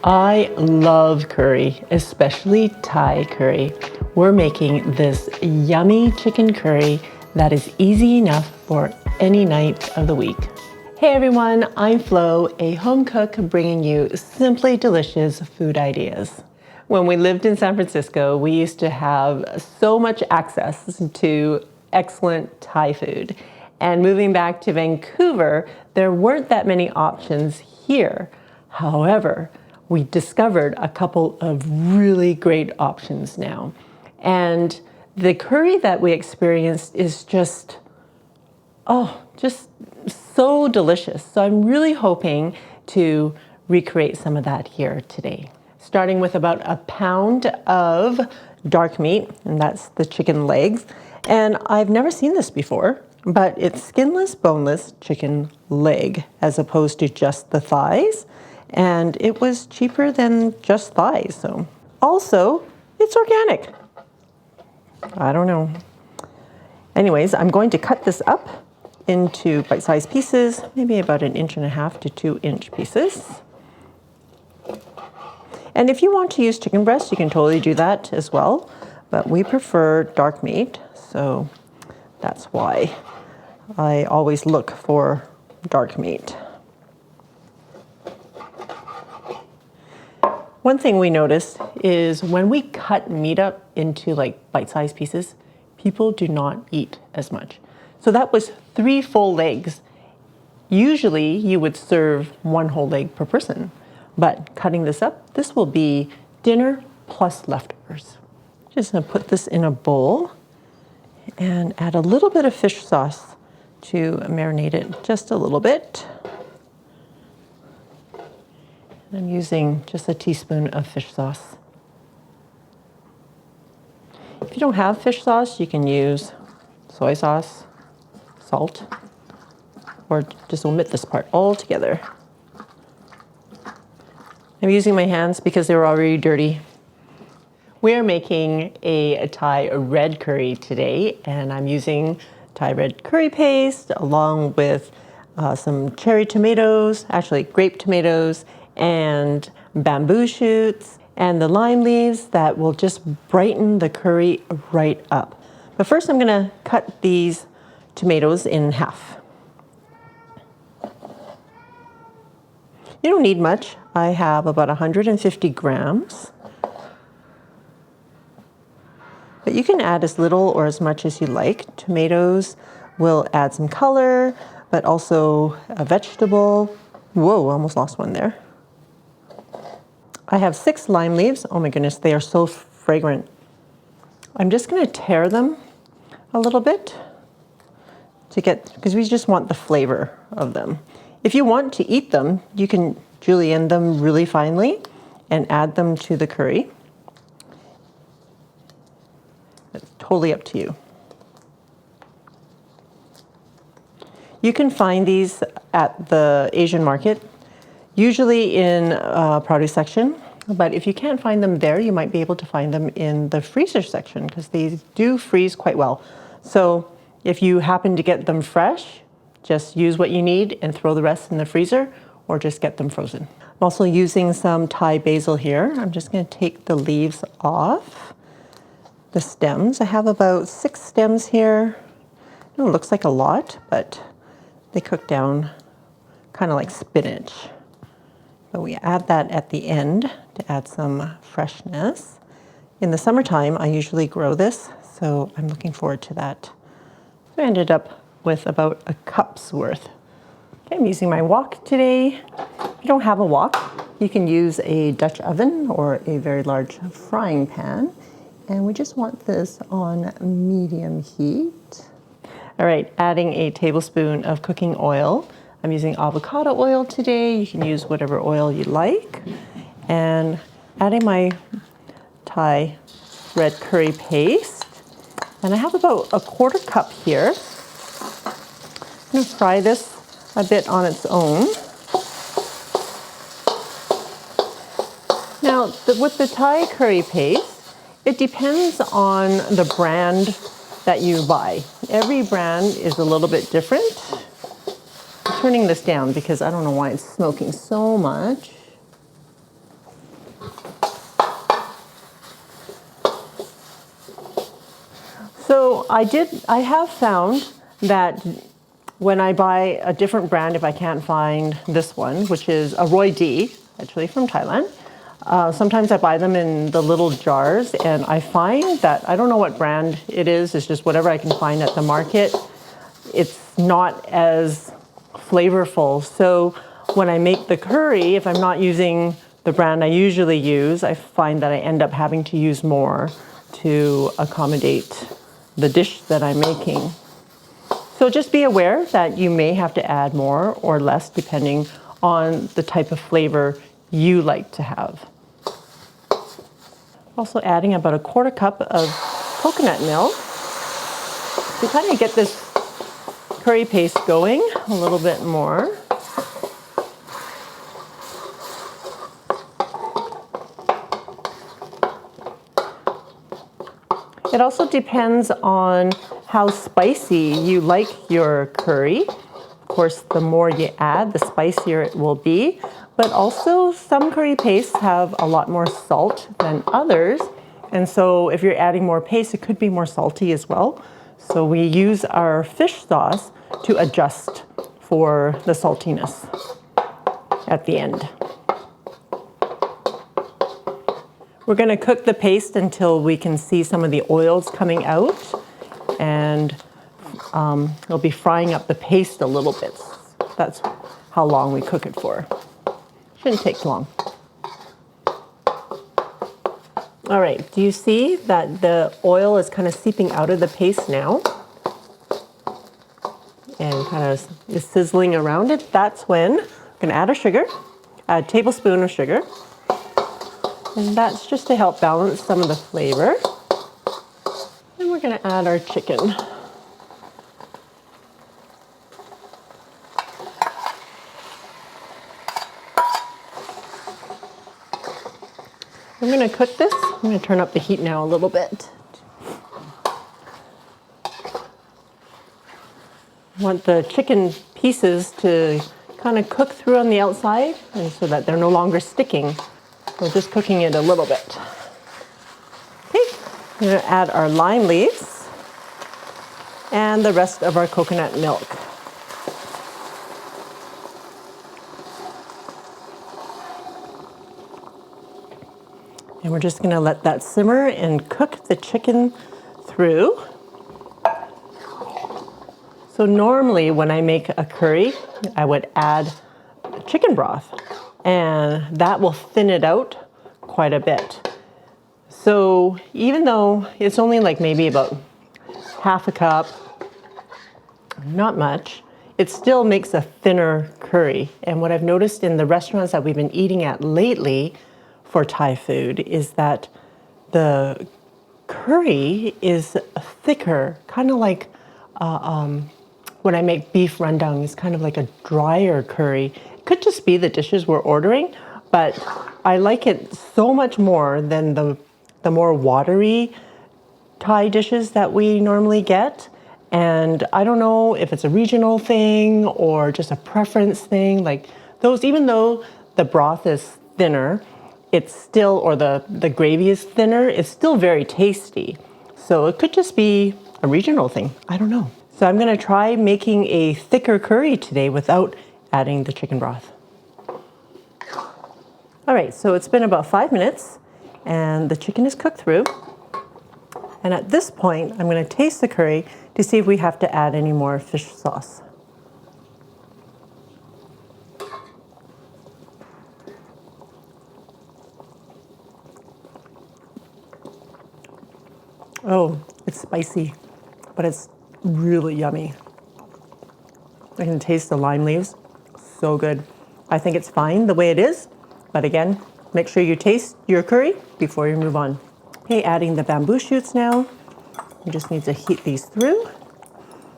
I love curry, especially Thai curry. We're making this yummy chicken curry that is easy enough for any night of the week. Hey everyone, I'm Flo, a home cook bringing you simply delicious food ideas. When we lived in San Francisco, we used to have so much access to excellent Thai food. And moving back to Vancouver, there weren't that many options here. However, we discovered a couple of really great options now. And the curry that we experienced is just so delicious. So I'm really hoping to recreate some of that here today. Starting with about a pound of dark meat, and that's the chicken legs. And I've never seen this before, but it's skinless, boneless chicken leg as opposed to just the thighs. And it was cheaper than just thighs. So also, it's organic. I don't know. Anyways, I'm going to cut this up into bite-sized pieces, maybe about 1.5 to 2 inch pieces. And if you want to use chicken breast, you can totally do that as well. But we prefer dark meat, so that's why I always look for dark meat. One thing we noticed is when we cut meat up into like bite-sized pieces, people do not eat as much. So that was 3 full legs. Usually you would serve 1 whole leg per person, but cutting this up, this will be dinner plus leftovers. Just gonna put this in a bowl and add a little bit of fish sauce to marinate it just a little bit. I'm using just a teaspoon of fish sauce. If you don't have fish sauce, you can use soy sauce, salt, or just omit this part altogether. I'm using my hands because they were already dirty. We are making a Thai red curry today, and I'm using Thai red curry paste along with some cherry tomatoes, actually grape tomatoes, and bamboo shoots, and the lime leaves that will just brighten the curry right up. But first I'm gonna cut these tomatoes in half. You don't need much. I have about 150 grams. But you can add as little or as much as you like. Tomatoes will add some color, but also a vegetable. Whoa, almost lost one there. I have 6 lime leaves. Oh my goodness, they are so fragrant. I'm just gonna tear them a little bit because we just want the flavor of them. If you want to eat them, you can julienne them really finely and add them to the curry. It's totally up to you. You can find these at the Asian market, usually in produce section, but if you can't find them there, you might be able to find them in the freezer section because they do freeze quite well. So if you happen to get them fresh, just use what you need and throw the rest in the freezer, or just get them frozen. I'm also using some Thai basil here. I'm just going to take the leaves off the stems. I have about 6 stems here. It looks like a lot, but they cook down kind of like spinach. But we add that at the end to add some freshness. In the summertime, I usually grow this, so I'm looking forward to that. So I ended up with about a cup's worth. Okay, I'm using my wok today. If you don't have a wok, you can use a Dutch oven or a very large frying pan. And we just want this on medium heat. All right, adding a tablespoon of cooking oil. I'm using avocado oil today. You can use whatever oil you like. And adding my Thai red curry paste. And I have about a 1/4 cup here. I'm gonna fry this a bit on its own. Now, with the Thai curry paste, it depends on the brand that you buy. Every brand is a little bit different. I'm turning this down because I don't know why it's smoking so much. So I have found that when I buy a different brand, if I can't find this one, which is a Roy D, actually from Thailand, sometimes I buy them in the little jars, and I find that, I don't know what brand it is, it's just whatever I can find at the market, it's not as flavorful. So when I make the curry, if I'm not using the brand I usually use, I find that I end up having to use more to accommodate the dish that I'm making. So just be aware that you may have to add more or less depending on the type of flavor you like to have. Also adding about 1/4 cup of coconut milk to kind of get this curry paste going a little bit more. It also depends on how spicy you like your curry. Of course, the more you add, the spicier it will be. But also, some curry pastes have a lot more salt than others. And so if you're adding more paste, it could be more salty as well. So we use our fish sauce to adjust for the saltiness at the end. We're going to cook the paste until we can see some of the oils coming out, and it'll be frying up the paste a little bit. That's how long we cook it for. Shouldn't take long. All right, do you see that the oil is kind of seeping out of the paste now? And kind of is sizzling around it. That's when we're going to add our sugar, add a tablespoon of sugar. And that's just to help balance some of the flavor. And we're going to add our chicken. I'm going to cook this. I'm going to turn up the heat now a little bit. I want the chicken pieces to kind of cook through on the outside, and so that they're no longer sticking. We're just cooking it a little bit. Okay, we're going to add our lime leaves and the rest of our coconut milk. And we're just going to let that simmer and cook the chicken through. So normally when I make a curry, I would add chicken broth, and that will thin it out quite a bit. So even though it's only like maybe about 1/2 cup, not much, it still makes a thinner curry. And what I've noticed in the restaurants that we've been eating at lately for Thai food is that the curry is thicker, kind of like when I make beef rendang, it's kind of like a drier curry. It could just be the dishes we're ordering, but I like it so much more than the more watery Thai dishes that we normally get. And I don't know if it's a regional thing or just a preference thing. Like those, even though the broth is thinner, it's still, or the gravy is thinner, it's still very tasty. So it could just be a regional thing. I don't know. So I'm going to try making a thicker curry today without adding the chicken broth. All right, so it's been about 5 minutes and the chicken is cooked through. And at this point, I'm going to taste the curry to see if we have to add any more fish sauce. Oh, it's spicy, but it's really yummy. I can taste the lime leaves. So good. I think it's fine the way it is, but again, make sure you taste your curry before you move on. Okay, adding the bamboo shoots now. You just need to heat these through.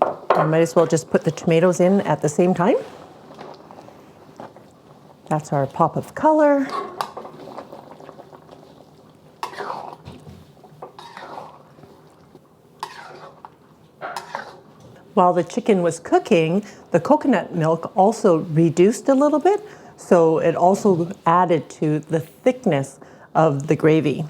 I might as well just put the tomatoes in at the same time. That's our pop of color. While the chicken was cooking, the coconut milk also reduced a little bit, so it also added to the thickness of the gravy.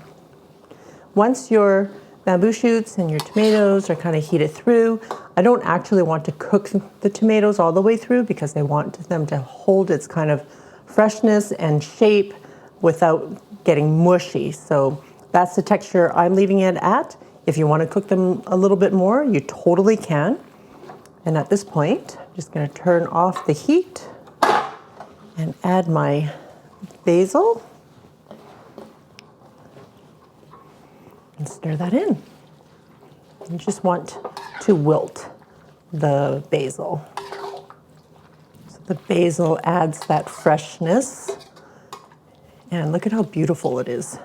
Once your bamboo shoots and your tomatoes are kind of heated through. I don't actually want to cook the tomatoes all the way through because I want them to hold its kind of freshness and shape without getting mushy. So that's the texture I'm leaving it at. If you want to cook them a little bit more, you totally can. And at this point, I'm just going to turn off the heat and add my basil and stir that in. You just want to wilt the basil. So the basil adds that freshness. And look at how beautiful it is.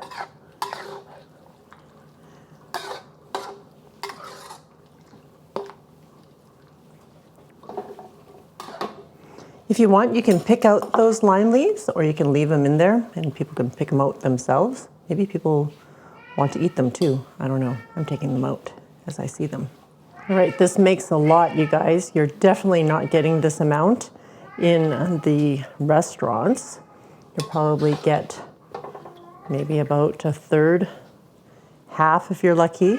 If you want, you can pick out those lime leaves or you can leave them in there and people can pick them out themselves. Maybe people want to eat them too. I don't know. I'm taking them out as I see them. All right, this makes a lot, you guys. You're definitely not getting this amount in the restaurants. You'll probably get maybe about a third, half if you're lucky.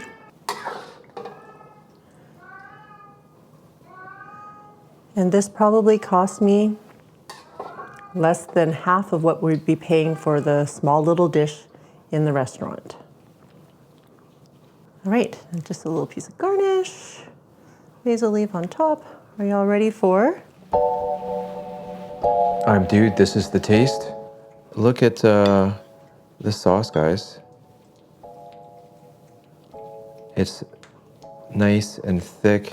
And this probably cost me less than half of what we'd be paying for the small little dish in the restaurant. All right, and just a little piece of garnish, basil leaf on top. Are you all ready for? Dude, this is the taste. Look at the sauce, guys. It's nice and thick.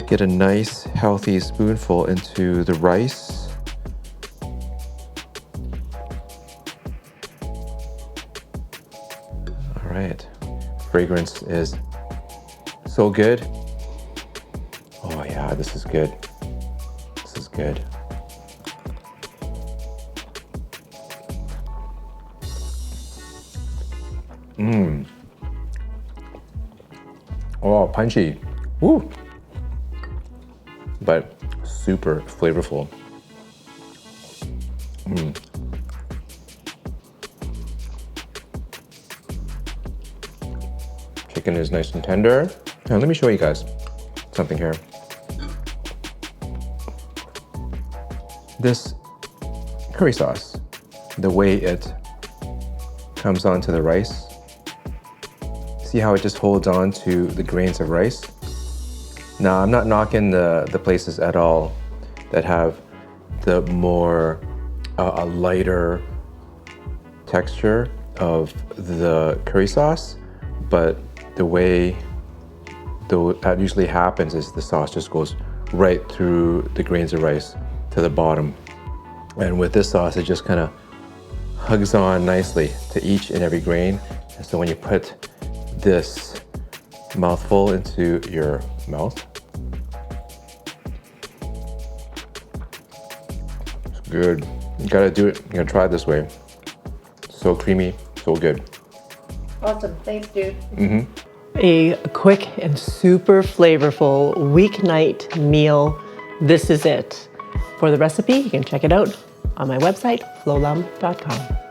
Get a nice, healthy spoonful into the rice. All right, fragrance is so good. Oh yeah, this is good. This is good. Oh, punchy. Woo. But super flavorful. Chicken is nice and tender. Now, let me show you guys something here. This curry sauce, the way it comes onto the rice, see how it just holds on to the grains of rice? Now, I'm not knocking the places at all that have the more, a lighter texture of the curry sauce, but the way that usually happens is the sauce just goes right through the grains of rice to the bottom. And with this sauce, it just kind of hugs on nicely to each and every grain. And so when you put this mouthful into your mouth, it's good. You gotta do it. You gotta try it this way. So creamy, so good. Awesome, thanks, dude. A quick and super flavorful weeknight meal. This is it. For the recipe, you can check it out on my website, FLO'S.com.